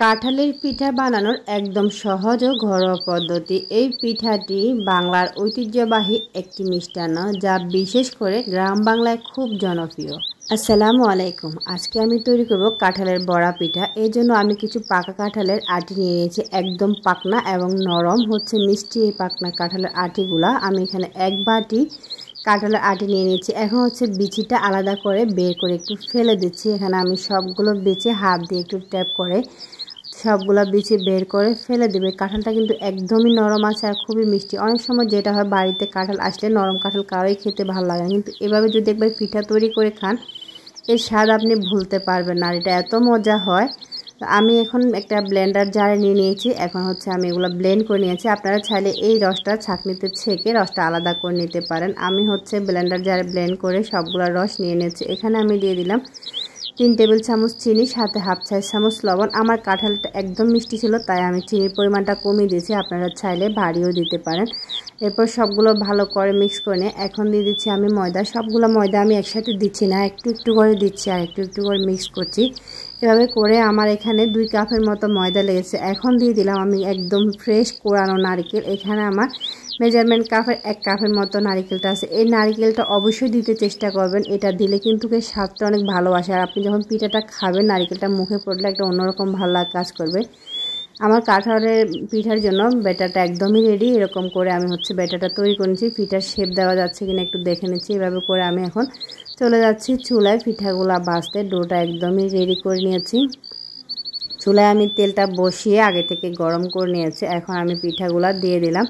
কাঁঠালের পিঠা বানানোর একদম সহজ ও ঘরোয়া পদ্ধতি। এই পিঠাটি বাংলার ঐতিহ্যবাহী একটি মিষ্টান্ন, যা বিশেষ করে গ্রাম বাংলায় খুব জনপ্রিয়। আসসালামু আলাইকুম। আজকে আমি তৈরি করব কাঁঠালের বড়া পিঠা। এর জন্য আমি কিছু পাকা কাঁঠালের আটি নিয়ে নিয়েছি, একদম পাকনা এবং নরম হচ্ছে মিষ্টি এই পাকনা কাঁঠালের আটিগুলা। আমি এখানে এক বাটি কাঁঠালের আটি নিয়ে নিয়েছি। এখন হচ্ছে বিচিটা আলাদা করে বের করে একটু ফেলে দিচ্ছি। এখানে আমি সবগুলো বিচি হাত দিয়ে একটু ট্যাপ করে সবগুলা বিচি বের করে ফেলে দেবে। কাঁঠালটা কিন্তু একদমই নরম আছে আর খুবই মিষ্টি। অনেক সময় যেটা হয়, বাড়িতে কাঁঠাল আসলে নরম কাঁঠাল কারোই খেতে ভালো লাগে না, কিন্তু এভাবে যদি একবার পিঠা তৈরি করে খান, এর স্বাদ আপনি ভুলতে পারবেন না। আর এটা এত মজা হয়। আমি এখন একটা ব্লেন্ডার জারে নিয়ে নিয়েছি। এখন হচ্ছে আমি এগুলো ব্লেন্ড করে নিয়েছি। আপনারা চাইলে এই রসটা ছাঁকনিতে ছেঁকে রসটা আলাদা করে নিতে পারেন। আমি হচ্ছে ব্লেন্ডার জারে ব্লেন্ড করে সবগুলো রস নিয়ে নিয়েছি। এখানে আমি দিয়ে দিলাম 3 টেবিল চামচ চিনি, সাথে হাফ চা চামচ লবণ। আমার কাঁঠালটা একদম মিষ্টি ছিল, তাই আমি চিনির পরিমাণটা কমিয়ে দিয়েছি। আপনারা চাইলে ভারীও দিতে পারেন। এরপর সবগুলো ভালো করে মিক্স করে নিয়ে এখন দিয়ে দিচ্ছি আমি ময়দা। সবগুলো ময়দা আমি একসাথে দিচ্ছি না, একটু একটু করে দিচ্ছি আর একটু একটু করে মিক্স করছি। এভাবে করে আমার এখানে 2 কাপের মতো ময়দা লেগেছে। এখন দিয়ে দিলাম আমি একদম ফ্রেশ কোরানো নারকেল। এখানে আমার মেজারমেন্ট কাপের 1 কাপের মতো নারকেলটা আছে। এই নারকেলটা অবশ্যই দিতে চেষ্টা করবেন। এটা দিলে কিন্তু স্বাদটা অনেক ভালো আসে। আর আপনি যখন পিঠাটা খাবেন, নারকেলটা মুখে পড়লে একটা অন্যরকম ভালো লাগা কাজ করবে। আমার কাঁঠালের পিঠার জন্য ব্যাটারটা একদমই রেডি। এরকম করে আমি হচ্ছে ব্যাটারটা তৈরি করে নিচ্ছি। পিঠার শেপ দেওয়া যাচ্ছে কিনা একটু দেখে নিচ্ছি। এভাবে করে আমি এখন চলে যাচ্ছি চুলায় পিঠাগুলা ভাজতে। ডোটা একদমই রেডি করে নিয়েছি। চুলায় আমি তেলটা বসিয়ে আগে থেকে গরম করে নিয়েছি। এখন আমি পিঠাগুলা দিয়ে দিলাম।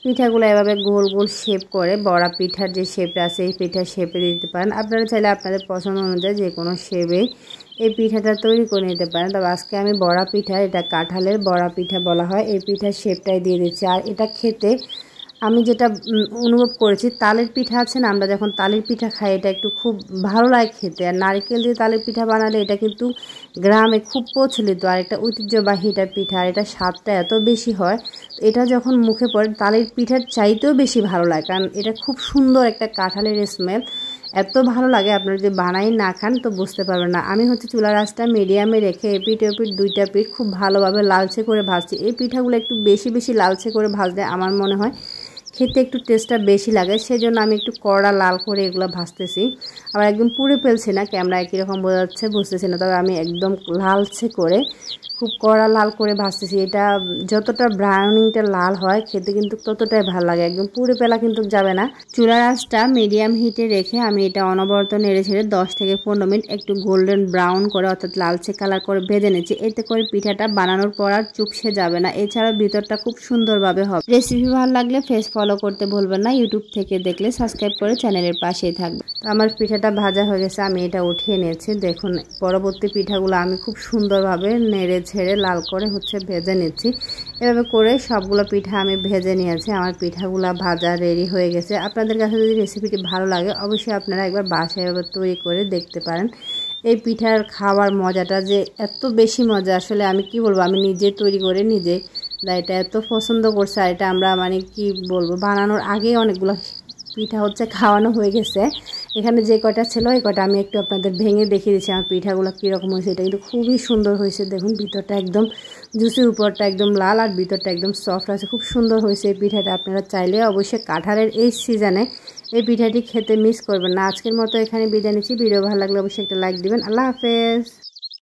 পিঠাগুলো এভাবে গোল গোল শেপ করে, বড়া পিঠার যে শেপটা আছে এই পিঠার শেপে দিতে পারেন। আপনারা চাইলে আপনাদের পছন্দ অনুযায়ী যে কোনো শেপে এই পিঠাটা তৈরি করে নিতে পারেন। তবে আজকে আমি বড়া পিঠা, এটা কাঁঠালের বড়া পিঠা বলা হয়, এই পিঠার শেপটাই দিয়ে দিচ্ছি। আর এটা খেতে আমি যেটা অনুভব করেছি, তালের পিঠা আছে না, আমরা যখন তালের পিঠা খাই, এটা একটু খুব ভালো লাগে খেতে। আর নারকেল দিয়ে তালের পিঠা বানালে এটা কিন্তু গ্রামে খুব প্রচলিত আর একটা ঐতিহ্যবাহী এটা পিঠা। আর এটা স্বাদটা এত বেশি হয়, এটা যখন মুখে পড়ে তালের পিঠার চাইতেও বেশি ভালো লাগে, কারণ এটা খুব সুন্দর একটা কাঁঠালের স্মেল। এত ভালো লাগে, আপনারা যদি বানাই না খান তো বুঝতে পারবেন না। আমি হচ্ছে চুলার আঁচটা মিডিয়ামে রেখে এপিঠ ওপিঠ 2টা পিঠ খুব ভালোভাবে লালচে করে ভাজছি। এই পিঠাগুলো একটু বেশি বেশি লালচে করে ভাজলে আমার মনে হয় খেতে একটু টেস্টটা বেশি লাগে। সেজন্য আমি একটু কড়া লাল করে এগুলো ভাজতেছি। আবার একদম পুড়ে ফেলছি না, ক্যামেরায় কীরকম বোঝা যাচ্ছে বুঝতেছি না, তবে আমি একদম লালচে করে খুব কড়া লাল করে ভাজতেছি। এটা যতটা ব্রাউনিংটা লাল হয় খেতে কিন্তু ততটাই ভালো লাগে, একদম পুড়ে ফেলা কিন্তু যাবে না। চুলার আঁচটা মিডিয়াম হিটে রেখে আমি এটা অনবরত নেড়ে ছেড়ে 10 থেকে 15 মিনিট একটু গোল্ডেন ব্রাউন করে, অর্থাৎ লালচে কালার করে ভেজে নিচ্ছি। এতে করে পিঠাটা বানানোর পর আর চুপসে যাবে না, এছাড়াও ভিতরটা খুব সুন্দরভাবে হবে। রেসিপি ভালো লাগলে ফেস ফলো করতে ভুলবেন না। ইউটিউব থেকে দেখলে সাবস্ক্রাইব করে চ্যানেলের পাশেই থাকবে। তো আমার পিঠাটা ভাজা হয়ে গেছে, আমি এটা উঠিয়ে নিয়েছি। দেখুন, পরবর্তী পিঠাগুলো আমি খুব সুন্দরভাবে নেড়ে ছেড়ে লাল করে হচ্ছে ভেজে নিচ্ছি। এভাবে করে সবগুলো পিঠা আমি ভেজে নিয়েছি। আমার পিঠাগুলো ভাজা রেডি হয়ে গেছে। আপনাদের কাছে যদি রেসিপিটি ভালো লাগে, অবশ্যই আপনারা একবার বাসায় এভাবে তৈরি করে দেখতে পারেন। এই পিঠার খাওয়ার মজাটা যে এত বেশি মজা, আসলে আমি কি বলবো, আমি নিজে তৈরি করে নিজে এটা এত পছন্দ করছে। আর এটা আমরা মানে কি বলবো, বানানোর আগেই অনেকগুলো পিঠা হচ্ছে খাওয়ানো হয়ে গেছে। এখানে যে কয়টা ছিল এই কয়টা আমি একটু আপনাদের ভেঙে দেখিয়ে দিচ্ছি আমার পিঠাগুলো কীরকম হয়েছে। এটা কিন্তু খুবই সুন্দর হয়েছে। দেখুন, ভিতরটা একদম জুসি, উপরটা একদম লাল আর ভিতরটা একদম সফট আছে। খুব সুন্দর হয়েছে এই পিঠাটা। আপনারা চাইলে অবশ্যই কাঁঠালের এই সিজনে এই পিঠাটি খেতে মিস করবেন না। আজকের মতো এখানে বিদায় নিচ্ছি। ভিডিও ভালো লাগলে অবশ্যই একটা লাইক দিবেন। আল্লাহ হাফেজ।